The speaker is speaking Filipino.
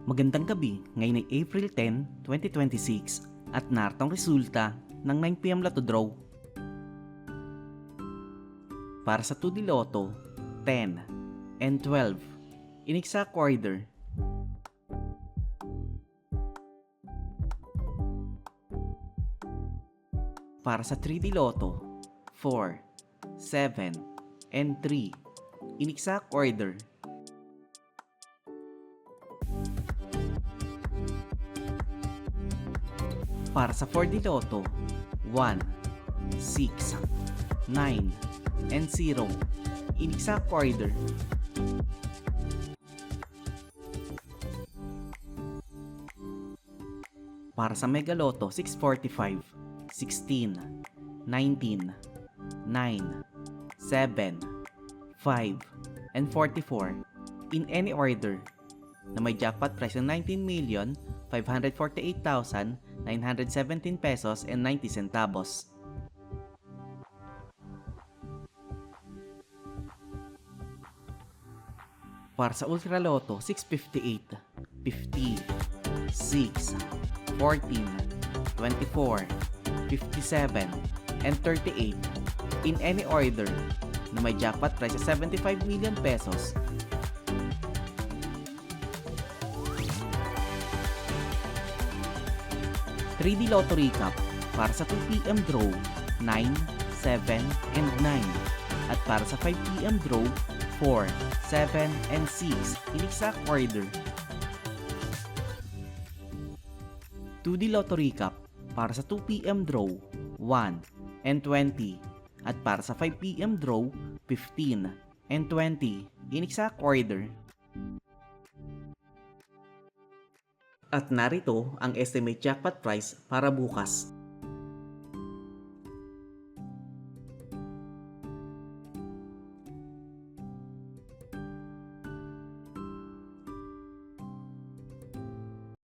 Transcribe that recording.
Magandang gabi, ngayon ay April 10, 2026 at narito ang resulta ng 9pm Lotto Draw. Para sa 2D Lotto, 10 and 12 in exact order. Para sa 3D Lotto, 4, 7 and 3 in exact order. Para sa 4D Lotto, 1, 6, 9, and 0 in exact order. Para sa Mega Lotto 645, 16, 19, 9, 7, 5, and 44 in any order na may jackpot price ng 19,548,917 pesos and 90 centavos. Para sa Ultra Lotto 658, 50, 6, 14, 24, 57, and 38 in any order na may jackpot price sa 75 million pesos. '3D Lotto Recap para sa 2pm draw 9, 7, and 9 at para sa 5pm draw 4, 7, and 6 in exact order. 2D Lotto Recap para sa 2pm draw 1 and 20 at para sa 5pm draw 15 and 20 in exact order. At narito ang estimate jackpot price para bukas.